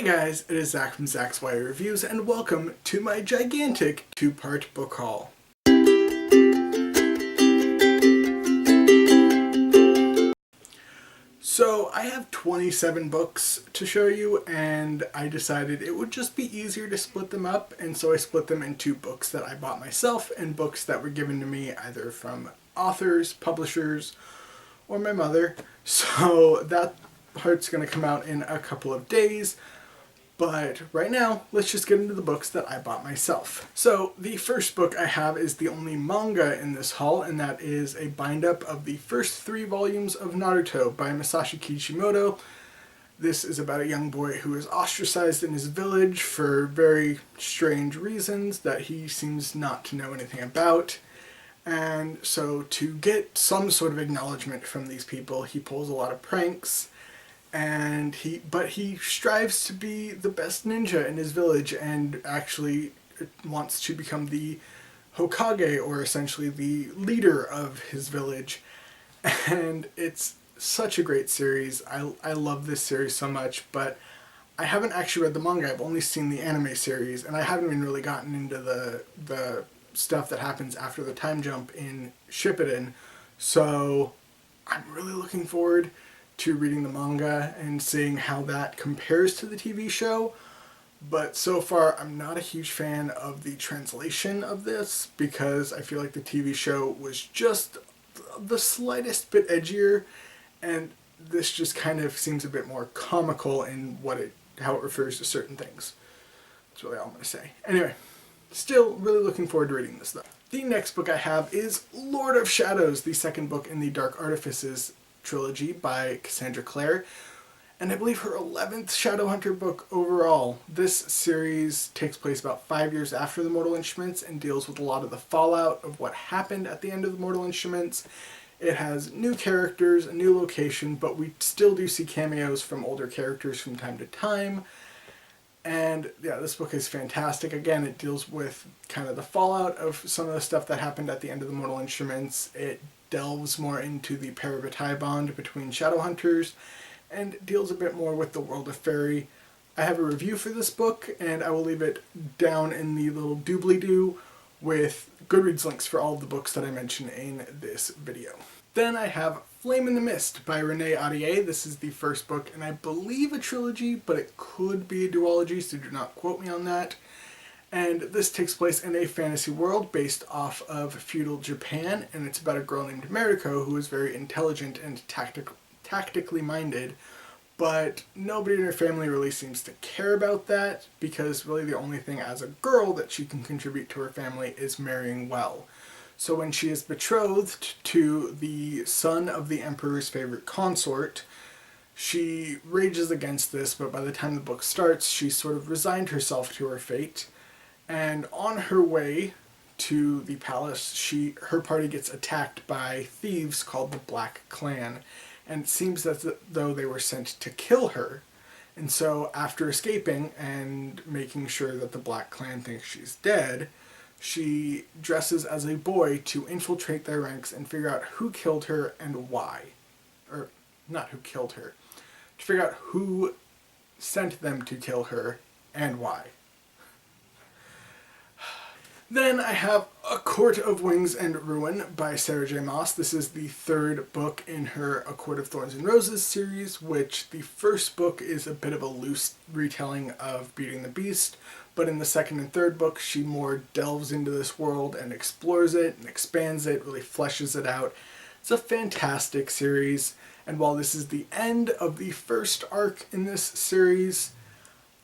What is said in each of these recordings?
Hey guys, it is Zach from Zach's Wire Reviews, and welcome to my gigantic two-part book haul. So I have 27 books to show you, and I decided it would just be easier to split them up, and so I split them into books that I bought myself and books that were given to me either from authors, publishers, or my mother. So that part's going to come out in a couple of days. But right now, let's just get into the books that I bought myself. So the first book I have is the only manga in this haul, and that is a bind-up of the first 3 volumes of Naruto by Masashi Kishimoto. This is about a young boy who is ostracized in his village for very strange reasons that he seems not to know anything about. And so to get some sort of acknowledgement from these people, he pulls a lot of pranks. And he strives to be the best ninja in his village and actually wants to become the Hokage, or essentially the leader of his village. And it's such a great series. I love this series so much, but I haven't actually read the manga. I've only seen the anime series, and I haven't even really gotten into the stuff that happens after the time jump in Shippuden. So I'm really looking forward to reading the manga and seeing how that compares to the TV show. But so far, I'm not a huge fan of the translation of this, because I feel like the TV show was just the slightest bit edgier, and this just kind of seems a bit more comical in how it refers to certain things. That's really all I'm going to say. Anyway, still really looking forward to reading this though. The next book I have is Lord of Shadows, the second book in the Dark Artifices trilogy by Cassandra Clare, and I believe her 11th Shadowhunter book overall. This series takes place about 5 years after the Mortal Instruments and deals with a lot of the fallout of what happened at the end of the Mortal Instruments. It has new characters, a new location, but we still do see cameos from older characters from time to time. And yeah, this book is fantastic. Again, it deals with kind of the fallout of some of the stuff that happened at the end of the Mortal Instruments. It delves more into the Parabatai bond between Shadowhunters and deals a bit more with the world of Fairy. I have a review for this book, and I will leave it down in the little doobly-doo with Goodreads links for all of the books that I mention in this video. Then I have Flame in the Mist by Renee Audier. This is the first book, and I believe a trilogy, but it could be a duology, so do not quote me on that. And this takes place in a fantasy world based off of feudal Japan, and it's about a girl named Mariko who is very intelligent and tactically minded, but nobody in her family really seems to care about that, because really the only thing as a girl that she can contribute to her family is marrying well. So when she is betrothed to the son of the emperor's favorite consort, she rages against this, but by the time the book starts, she's sort of resigned herself to her fate. And on her way to the palace, her party gets attacked by thieves called the Black Clan, and it seems as though they were sent to kill her. And so after escaping and making sure that the Black Clan thinks she's dead, she dresses as a boy to infiltrate their ranks and figure out who killed her and why. Or, not who killed her. To figure out who sent them to kill her and why. Then I have A Court of Wings and Ruin by Sarah J. Maas. This is the third book in her A Court of Thorns and Roses series, which the first book is a bit of a loose retelling of Beauty and the Beast, but in the second and third book she more delves into this world and explores it and expands it, really fleshes it out. It's a fantastic series, and while this is the end of the first arc in this series,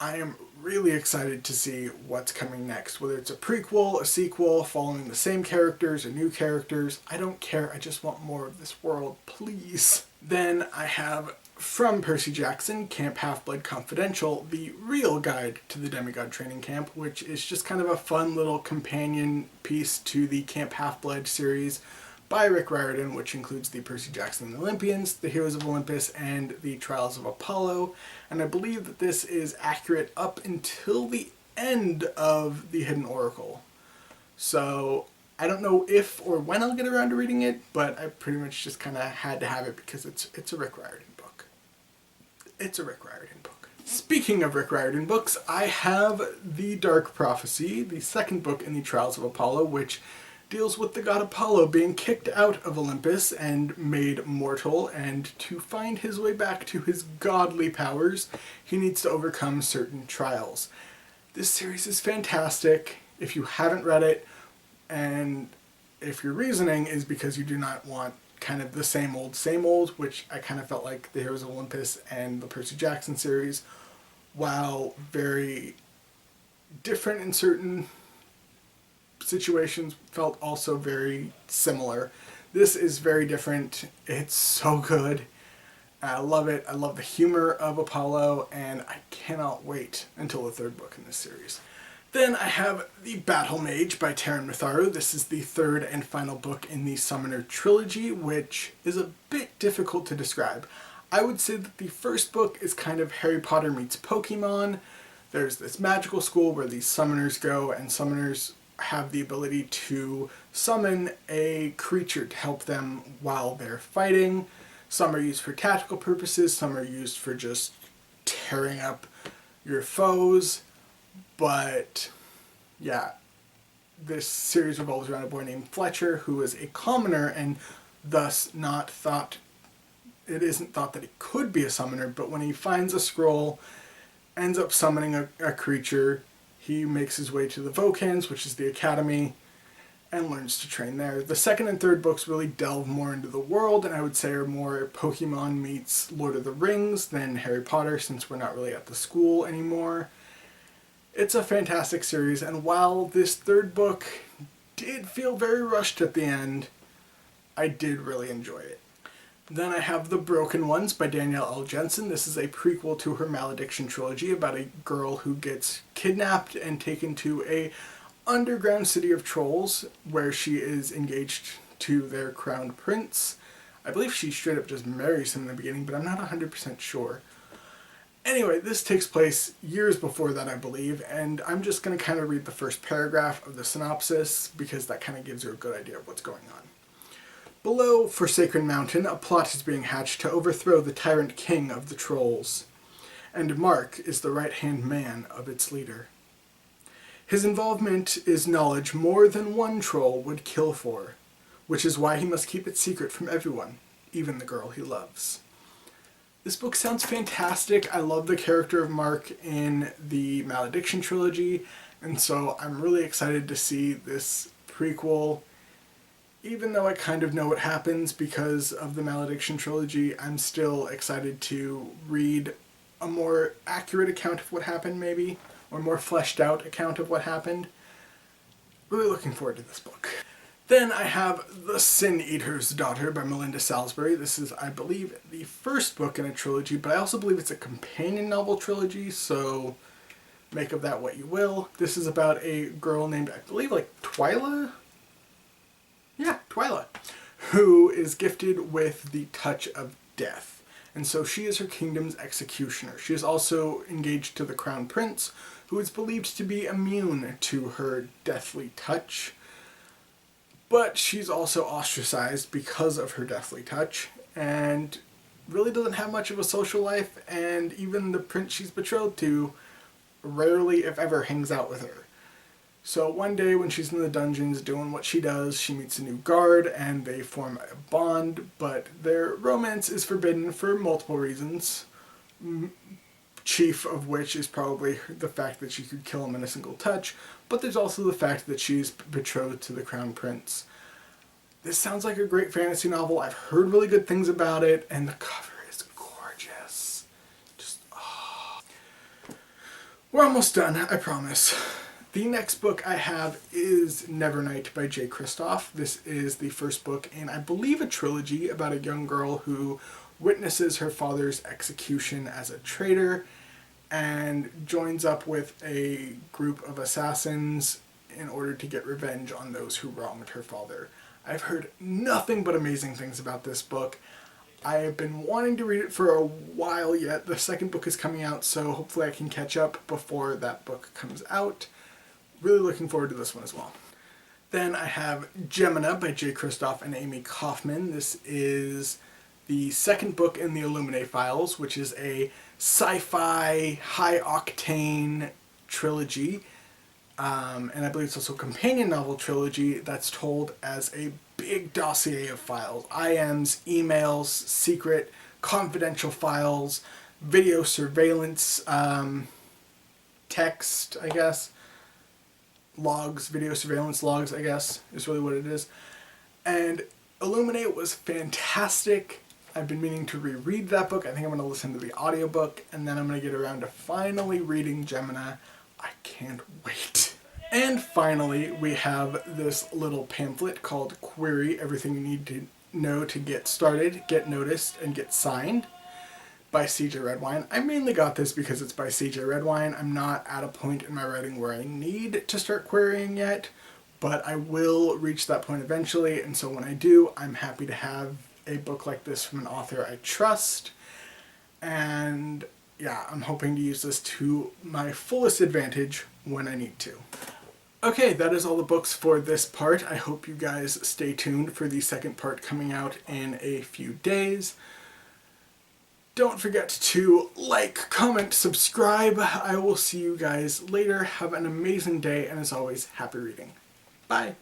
I am really excited to see what's coming next. Whether it's a prequel, a sequel, following the same characters or new characters, I don't care. I just want more of this world, please. Then I have from Percy Jackson, Camp HalfBlood Confidential, the real guide to the Demigod Training Camp, which is just kind of a fun little companion piece to the Camp HalfBlood series by Rick Riordan, which includes the Percy Jackson and the Olympians, the Heroes of Olympus, and the Trials of Apollo. And I believe that this is accurate up until the end of the Hidden Oracle. So I don't know if or when I'll get around to reading it, but I pretty much just kind of had to have it because it's a Rick Riordan book. It's a Rick Riordan book. Speaking of Rick Riordan books, I have The Dark Prophecy, the second book in the Trials of Apollo, which deals with the god Apollo being kicked out of Olympus and made mortal, and to find his way back to his godly powers, he needs to overcome certain trials. This series is fantastic. If you haven't read it, and if your reasoning is because you do not want kind of the same old, which I kind of felt like the Heroes of Olympus and the Percy Jackson series, while very different in certain situations, felt also very similar. This is very different. It's so good. I love it. I love the humor of Apollo, and I cannot wait until the third book in this series. Then I have The Battle Mage by Taran Matharu. This is the third and final book in the Summoner trilogy, which is a bit difficult to describe. I would say that the first book is kind of Harry Potter meets Pokemon. There's this magical school where these summoners go, and summoners have the ability to summon a creature to help them while they're fighting. Some are used for tactical purposes, some are used for just tearing up your foes. But yeah, this series revolves around a boy named Fletcher who is a commoner and thus it isn't thought that he could be a summoner, but when he finds a scroll, ends up summoning a creature, he makes his way to the Vocans, which is the academy, and learns to train there. The second and third books really delve more into the world, and I would say are more Pokemon meets Lord of the Rings than Harry Potter, since we're not really at the school anymore. It's a fantastic series, and while this third book did feel very rushed at the end, I did really enjoy it. Then I have The Broken Ones by Danielle L. Jensen. This is a prequel to her Malediction trilogy about a girl who gets kidnapped and taken to a underground city of trolls where she is engaged to their crowned prince. I believe she straight up just marries him in the beginning, but I'm not 100% sure. Anyway, this takes place years before that, I believe, and I'm just going to kind of read the first paragraph of the synopsis because that kind of gives you a good idea of what's going on. Below Forsaken Mountain, a plot is being hatched to overthrow the tyrant king of the trolls, and Mark is the right-hand man of its leader. His involvement is knowledge more than one troll would kill for, which is why he must keep it secret from everyone, even the girl he loves. This book sounds fantastic. I love the character of Mark in the Malediction trilogy, and so I'm really excited to see this prequel. Even though I kind of know what happens because of the Malediction trilogy, I'm still excited to read a more accurate account of what happened, maybe, or more fleshed out account of what happened. Really looking forward to this book. Then I have The Sin Eater's Daughter by Melinda Salisbury. This is, I believe, the first book in a trilogy, but I also believe it's a companion novel trilogy, so make of that what you will. This is about a girl named, I believe, like Twyla? Yeah, Twyla, who is gifted with the touch of death. And so she is her kingdom's executioner. She is also engaged to the crown prince, who is believed to be immune to her deathly touch. But she's also ostracized because of her deathly touch, and really doesn't have much of a social life, and even the prince she's betrothed to rarely, if ever, hangs out with her. So one day when she's in the dungeons doing what she does, she meets a new guard, and they form a bond, but their romance is forbidden for multiple reasons, chief of which is probably the fact that she could kill him in a single touch, but there's also the fact that she's betrothed to the crown prince. This sounds like a great fantasy novel. I've heard really good things about it, and the cover is gorgeous. Just, oh. We're almost done, I promise. The next book I have is Nevernight by Jay Kristoff. This is the first book in, I believe, a trilogy about a young girl who witnesses her father's execution as a traitor and joins up with a group of assassins in order to get revenge on those who wronged her father. I've heard nothing but amazing things about this book. I have been wanting to read it for a while yet. The second book is coming out, so hopefully I can catch up before that book comes out. Really looking forward to this one as well. Then I have Gemini by Jay Kristoff and Amy Kaufman. This is the second book in the Illuminae files, which is a sci-fi, high-octane trilogy. And I believe it's also a companion novel trilogy that's told as a big dossier of files. IMs, emails, secret, confidential files, video surveillance, text, I guess. Logs, video surveillance logs, I guess, is really what it is. And Illuminae was fantastic. I've been meaning to reread that book. I think I'm going to listen to the audiobook, and then I'm going to get around to finally reading Gemini. I can't wait. And finally, we have this little pamphlet called Query Everything You Need to Know to Get Started, Get Noticed, and Get Signed by CJ Redwine. I mainly got this because it's by CJ Redwine. I'm not at a point in my writing where I need to start querying yet, but I will reach that point eventually, and so when I do, I'm happy to have a book like this from an author I trust. And yeah, I'm hoping to use this to my fullest advantage when I need to. Okay, that is all the books for this part. I hope you guys stay tuned for the second part coming out in a few days. Don't forget to like, comment, subscribe. I will see you guys later. Have an amazing day, and as always, happy reading. Bye!